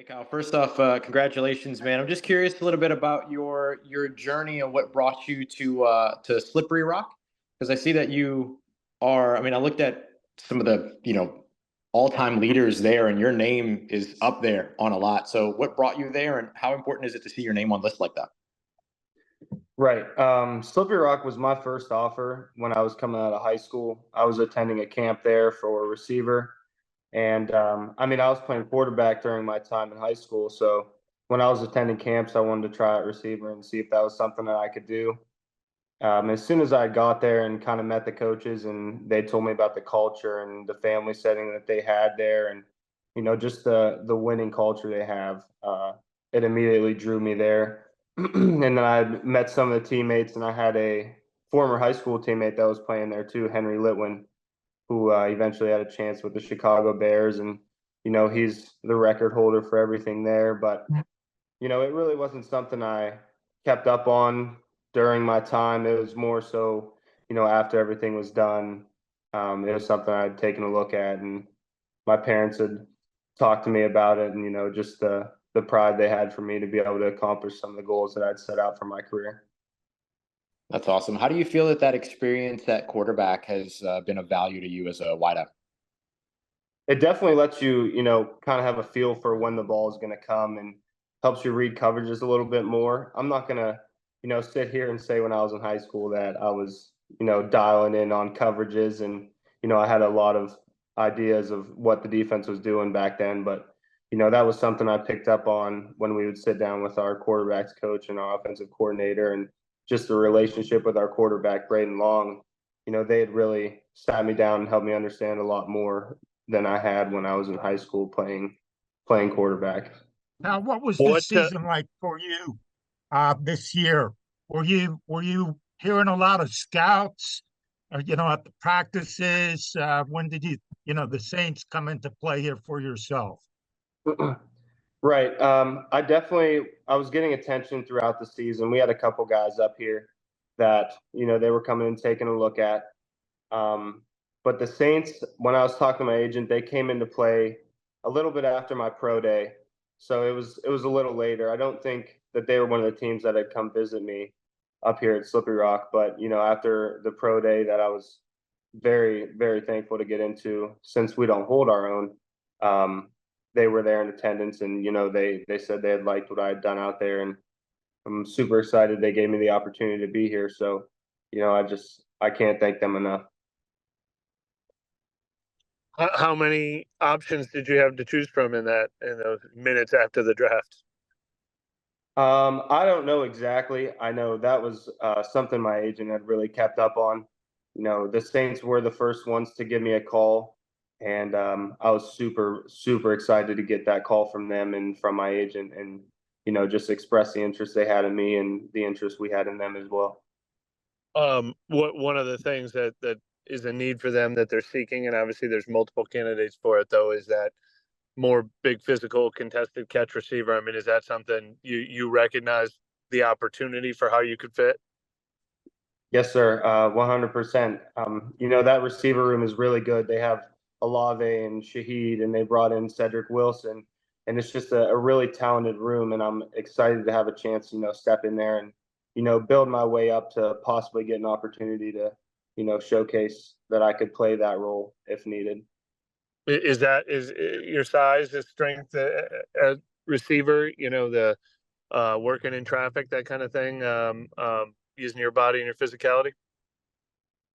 Hey Kyle, first off, congratulations, man. I'm just curious a little bit about your journey and what brought you to Slippery Rock, because I see that you are. I mean, I looked at some of the all-time leaders there, and your name is up there on a lot. So, what brought you there, and how important is it to see your name on lists like that? Right. Slippery Rock was my first offer when I was coming out of high school. I was attending a camp there for a receiver. And I mean, I was playing quarterback during my time in high school. So when I was attending camps, I wanted to try out receiver and see if that was something that I could do. As soon as I got there and kind of met the coaches, and they told me about the culture and the family setting that they had there, and just the winning culture they have, it immediately drew me there. And then I met some of the teammates, and I had a former high school teammate that was playing there too, Henry Litwin, who eventually had a chance with the Chicago Bears, and he's the record holder for everything there. But it really wasn't something I kept up on during my time. It was more so, after everything was done, it was something I'd taken a look at, and my parents had talked to me about it, and just the pride they had for me to be able to accomplish some of the goals that I'd set out for my career. That's awesome. How do you feel that experience at quarterback has been of value to you as a wideout? It definitely lets you, kind of have a feel for when the ball is going to come, and helps you read coverages a little bit more. I'm not going to, sit here and say when I was in high school that I was, dialing in on coverages, and, I had a lot of ideas of what the defense was doing back then. But, that was something I picked up on when we would sit down with our quarterbacks coach and our offensive coordinator, and just the relationship with our quarterback, Braden Long. They had really sat me down and helped me understand a lot more than I had when I was in high school playing quarterback. Now, what was the What season like for you this year? Were you hearing a lot of scouts, at the practices? When did the Saints come into play here for yourself? Right. I was getting attention throughout the season. We had a couple guys up here that, they were coming and taking a look at. But the Saints, when I was talking to my agent, they came into play a little bit after my pro day. So it was a little later. I don't think that they were one of the teams that had come visit me up here at Slippery Rock. But, after the pro day that I was very, very thankful to get into, since we don't hold our own, they were there in attendance, and, they said they had liked what I had done out there, and I'm super excited they gave me the opportunity to be here. So, I can't thank them enough. how many options did you have to choose from in those minutes after the draft? I don't know exactly. I know that was something my agent had really kept up on. The Saints were the first ones to give me a call, and I was super, super excited to get that call from them and from my agent, and just express the interest they had in me and the interest we had in them as well. What one of the things that is a need for them that they're seeking, and obviously there's multiple candidates for it, though, is that more big physical contested catch receiver. I mean, is that something you recognize the opportunity for how you could fit? Yes, sir. 100%. That receiver room is really good. They have Olave and Shaheed, and they brought in Cedric Wilson, and it's just a really talented room. And I'm excited to have a chance, step in there and, build my way up to possibly get an opportunity to, showcase that I could play that role if needed. Is your size, the strength, receiver? The working in traffic, that kind of thing. Using your body and your physicality.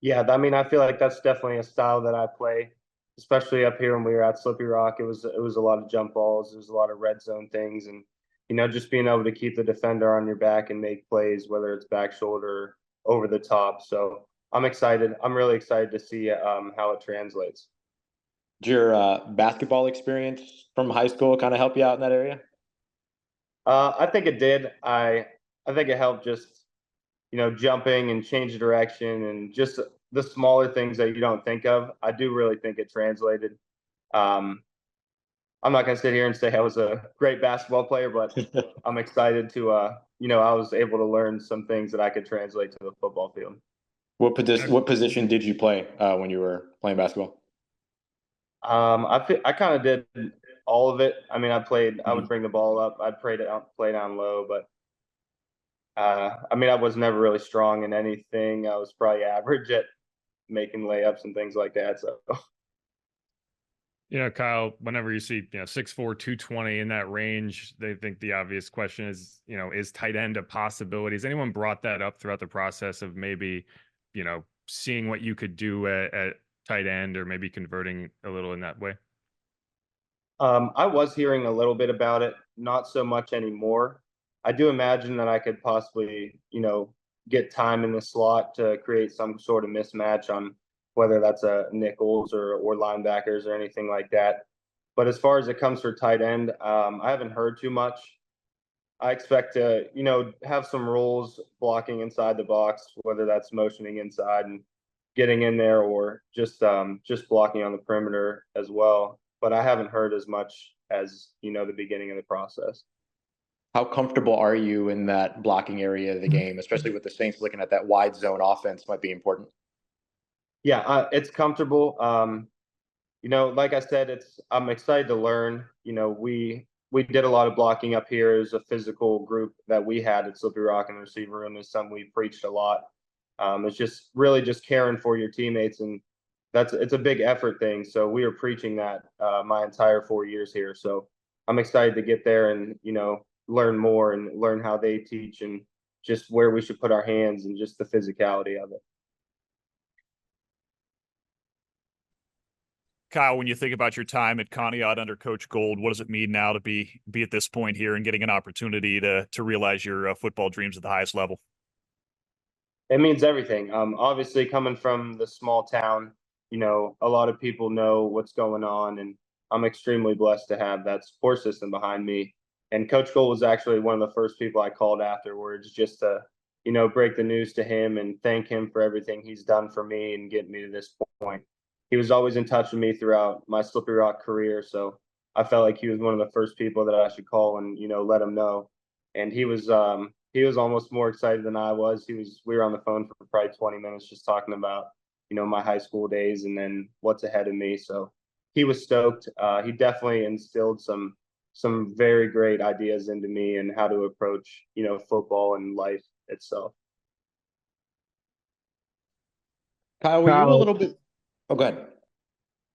Yeah, I mean, I feel like that's definitely a style that I play, especially up here when we were at Slippery Rock. It was a lot of jump balls. There was a lot of red zone things, and just being able to keep the defender on your back and make plays, whether it's back shoulder, over the top. So I'm excited. I'm really excited to see how it translates. Did your basketball experience from high school kind of help you out in that area? I think it did. I think it helped just jumping and change direction, and just the smaller things that you don't think of. I do really think it translated. Um, I'm not going to sit here and say I was a great basketball player, but I'm excited to, I was able to learn some things that I could translate to the football field. What position did you play when you were playing basketball? I kind of did all of it. I mean, I would bring the ball up. I'd play down low, but I mean, I was never really strong in anything. I was probably average at making layups and things like that. So Kyle, whenever you see, 6'4", 220 in that range, they think the obvious question is, is tight end a possibility? Has anyone brought that up throughout the process of maybe, seeing what you could do at tight end or maybe converting a little in that way? I was hearing a little bit about it, not so much anymore. I do imagine that I could possibly, get time in the slot to create some sort of mismatch on whether that's a nickels or linebackers or anything like that. But as far as it comes for tight end, I haven't heard too much. I expect to, have some rules blocking inside the box, whether that's motioning inside and getting in there or just blocking on the perimeter as well. But I haven't heard as much as, the beginning of the process. How comfortable are you in that blocking area of the game, especially with the Saints looking at that wide zone offense might be important? Yeah, it's comfortable. Like I said, I'm excited to learn. We did a lot of blocking up here as a physical group that we had at Slippery Rock and receiver room is something we preached a lot. It's just really just caring for your teammates, and it's a big effort thing. So we were preaching that my entire 4 years here. So I'm excited to get there and learn more and learn how they teach and just where we should put our hands and just the physicality of it. Kyle, when you think about your time at Conneaut under Coach Gold, what does it mean now to be at this point here and getting an opportunity to realize your football dreams at the highest level? It means everything. Obviously, coming from the small town, a lot of people know what's going on, and I'm extremely blessed to have that support system behind me. And Coach Gold was actually one of the first people I called afterwards just to, break the news to him and thank him for everything he's done for me and getting me to this point. He was always in touch with me throughout my Slippery Rock career, so I felt like he was one of the first people that I should call and let him know. And he was almost more excited than I was. We were on the phone for probably 20 minutes just talking about my high school days and then what's ahead of me. So he was stoked. He definitely instilled some very great ideas into me and how to approach football and life itself. Kyle, were you a little bit? Oh, go ahead.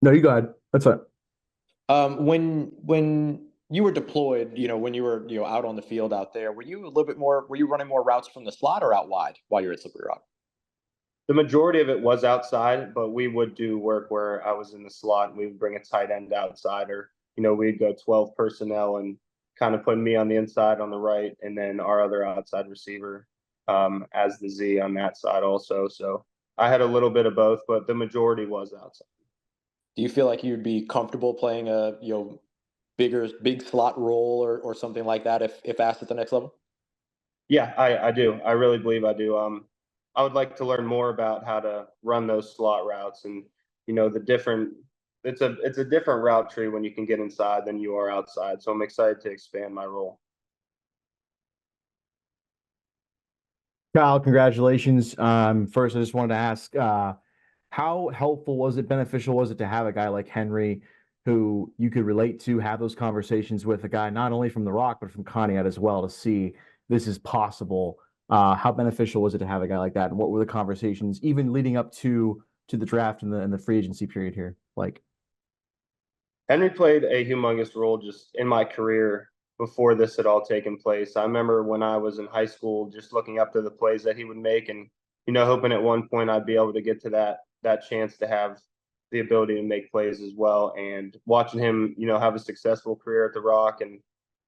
No, you go ahead. That's fine. When you were deployed, when you were out on the field out there, were you running more routes from the slot or out wide while you're at Slippery Rock? The majority of it was outside, but we would do work where I was in the slot and we would bring a tight end outside, or we'd go 12 personnel and kind of put me on the inside on the right and then our other outside receiver as the Z on that side also. So I had a little bit of both, but the majority was outside. Do you feel like you'd be comfortable playing a big slot role or something like that if asked at the next level? Yeah, I do. I really believe I do. I would like to learn more about how to run those slot routes and the different. It's a different route tree when you can get inside than you are outside. So I'm excited to expand my role. Kyle, congratulations. First, I just wanted to ask, how helpful was it, beneficial was it to have a guy like Henry who you could relate to, have those conversations with, a guy not only from the Rock, but from Conneaut as well, to see this is possible? How beneficial was it to have a guy like that? And what were the conversations, even leading up to the draft and the free agency period here, like? Henry played a humongous role just in my career before this had all taken place. I remember when I was in high school, just looking up to the plays that he would make and, hoping at one point I'd be able to get to that chance to have the ability to make plays as well. And watching him, have a successful career at the Rock. And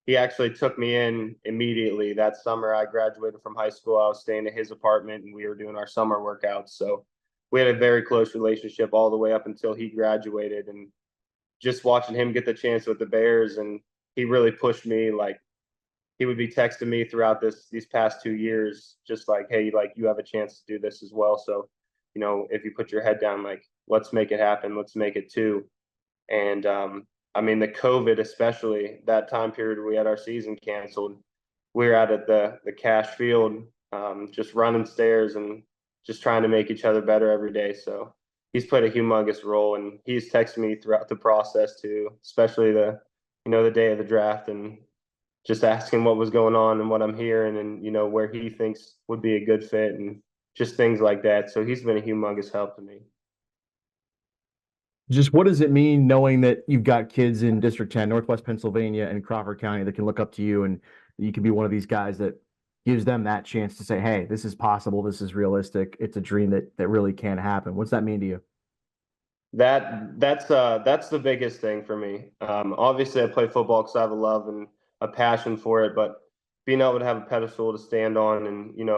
he actually took me in immediately. That summer I graduated from high school. I was staying at his apartment and we were doing our summer workouts. So we had a very close relationship all the way up until he graduated. And just watching him get the chance with the Bears, and he really pushed me. Like, he would be texting me throughout these past 2 years, just like, hey, like, you have a chance to do this as well. So, if you put your head down, like, let's make it happen. Let's make it two. And I mean, the COVID, especially that time period, we had our season canceled. We were out at the Cash Field, just running stairs and just trying to make each other better every day. So he's played a humongous role, and he's texted me throughout the process too, especially the the day of the draft and just asking what was going on and what I'm hearing and, where he thinks would be a good fit and just things like that. So he's been a humongous help to me. Just what does it mean knowing that you've got kids in District 10, Northwest Pennsylvania, and Crawford County that can look up to you and you can be one of these guys that gives them that chance to say, hey, this is possible, this is realistic, it's a dream that really can happen. What's that mean to you? That's the biggest thing for me. Obviously, I play football because I have a love and a passion for it, but being able to have a pedestal to stand on and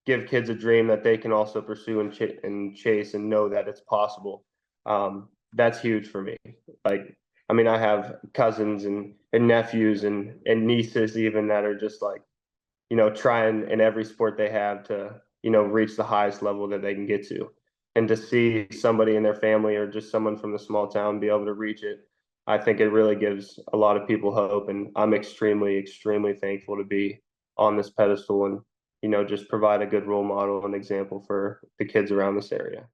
give kids a dream that they can also pursue and chase and know that it's possible. That's huge for me. Like, I mean, I have cousins and nephews and nieces even that are just like, trying in every sport they have to, reach the highest level that they can get to. And to see somebody in their family or just someone from the small town be able to reach it, I think it really gives a lot of people hope. And I'm extremely, extremely thankful to be on this pedestal and, just provide a good role model and example for the kids around this area.